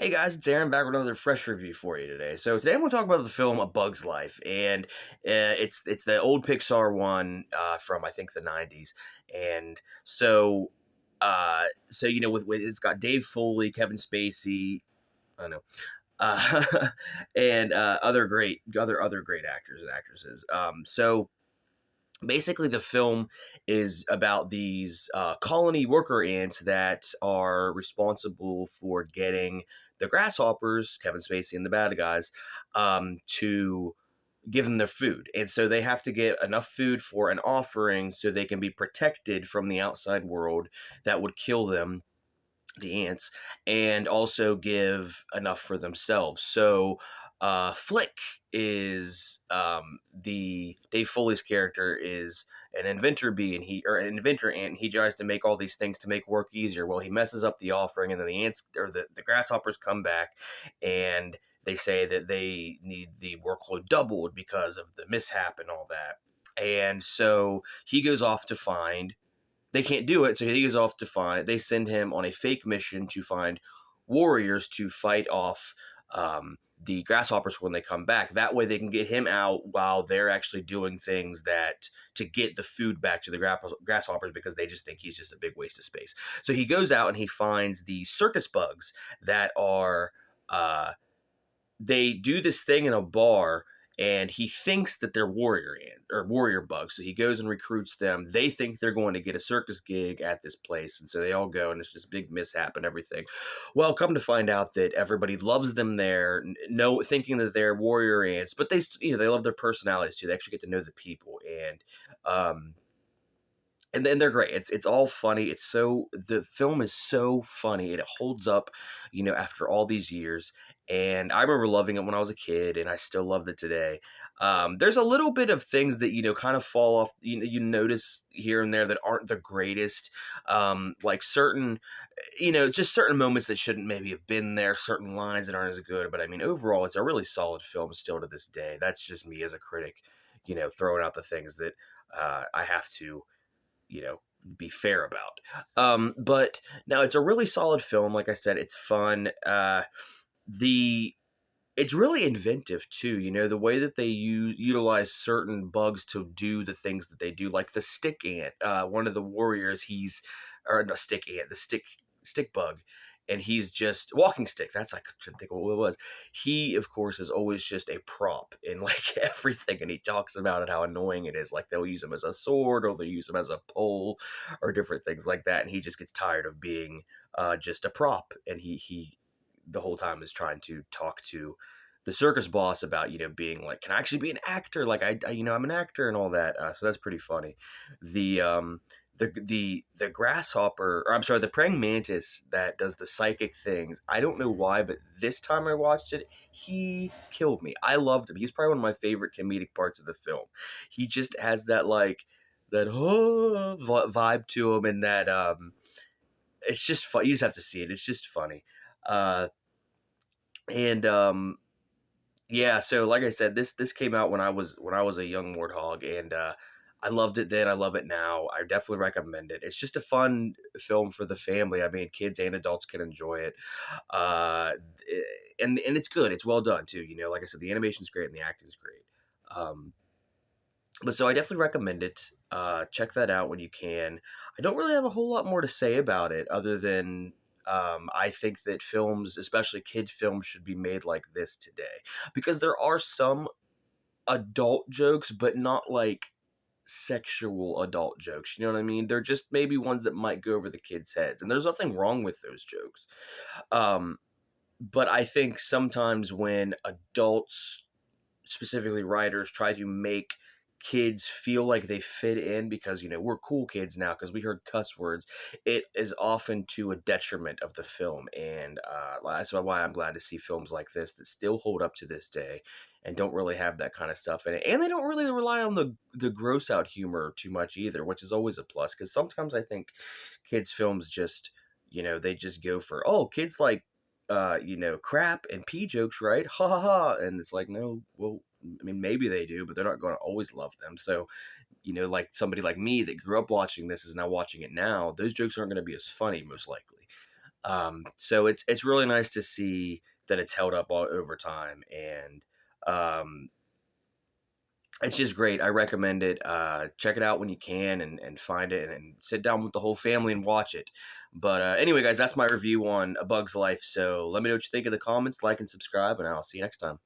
Hey guys, it's Aaron back with another fresh review for you today. So today I'm going to talk about the film A Bug's Life, and it's the old Pixar one from I think the '90s, and so with it's got Dave Foley, Kevin Spacey, I don't know, and other great actors and actresses. So basically the film is about these colony worker ants that are responsible for getting the grasshoppers, Kevin Spacey and the bad guys, to give them their food. And so they have to get enough food for an offering so they can be protected from the outside world that would kill them, the ants, and also give enough for themselves. So Flick is the Dave Foley's character is an inventor bee, and he or an inventor ant, and he tries to make all these things to make work easier. Well, he messes up the offering, and then the ants or the grasshoppers come back, and they say that they need the workload doubled because of the mishap and all that. And so he goes off to find they can't do it, so he goes off to find. They send him on a fake mission to find warriors to fight off the grasshoppers when they come back. That way, they can get him out while they're actually doing things that to get the food back to the grasshoppers because they just think he's just a big waste of space. So he goes out and he finds the circus bugs that are. They do this thing in a bar, and he thinks that they're warrior bugs, so he goes and recruits them. They think they're going to get a circus gig at this place, and so they all go, and it's just a big mishap and everything. Well, come to find out that everybody loves them there, no thinking that they're warrior ants, but they love their personalities too. They actually get to know the people, um and then they're great. It's all funny. The film is so funny. It holds up, after all these years. And I remember loving it when I was a kid, and I still love it today. There's a little bit of things that kind of fall off. You notice here and there that aren't the greatest. Like certain, just certain moments that shouldn't maybe have been there. Certain lines that aren't as good. But I mean, overall, it's a really solid film still to this day. That's just me as a critic, throwing out the things that I have to you know be fair about. But now it's a really solid film. Like I said, it's fun. The It's really inventive too. The way that they utilize certain bugs to do the things that they do, like the stick ant. One of the warriors, he's or no stick ant, the stick bug, and he's just walking stick. That's I couldn't think of what it was. He, of course, is always just a prop in like everything, and he talks about it how annoying it is. Like they'll use him as a sword, or they'll use him as a pole, or different things like that. And he just gets tired of being just a prop, and he the whole time is trying to talk to the circus boss about being like, can I actually be an actor, like I'm an actor and all that. So that's pretty funny. The the the the grasshopper, or I'm sorry, the praying mantis that does the psychic things, I don't know why, but this time I watched it, he killed me. I loved him. He's probably one of my favorite comedic parts of the film. He just has that like that vibe to him, and that it's just fun. You just have to see it. It's just funny. uh and Yeah, so like I said, this came out when I was a young warthog, and I loved it then. I love it now. I definitely recommend it. It's just a fun film for the family. I mean, kids and adults can enjoy it, uh, and it's good. It's well done too. Like I said, the animation's great and the acting's great. Um, but so I definitely recommend it. Check that out when you can. I don't really have a whole lot more to say about it other than I think that films, especially kid films, should be made like this today because there are some adult jokes, but not like sexual adult jokes. You know what I mean? They're just maybe ones that might go over the kids' heads, and there's nothing wrong with those jokes. Um, but I think sometimes when adults, specifically writers, try to make kids feel like they fit in because we're cool kids now because we heard cuss words, it is often to a detriment of the film. And that's why I'm glad to see films like this that still hold up to this day and don't really have that kind of stuff in it, and they don't really rely on the gross out humor too much either, which is always a plus because sometimes I think kids films just they just go for, oh, kids like crap and pee jokes, right? Ha ha ha. And it's like, no, well, I mean, maybe they do, but they're not going to always love them. So, like somebody like me that grew up watching this is now watching it now, those jokes aren't going to be as funny, most likely. So it's really nice to see that it's held up all over time, and um, it's just great. I recommend it. Check it out when you can, and find it, and sit down with the whole family and watch it. But anyway, guys, that's my review on A Bug's Life. So let me know what you think in the comments, like and subscribe, and I'll see you next time.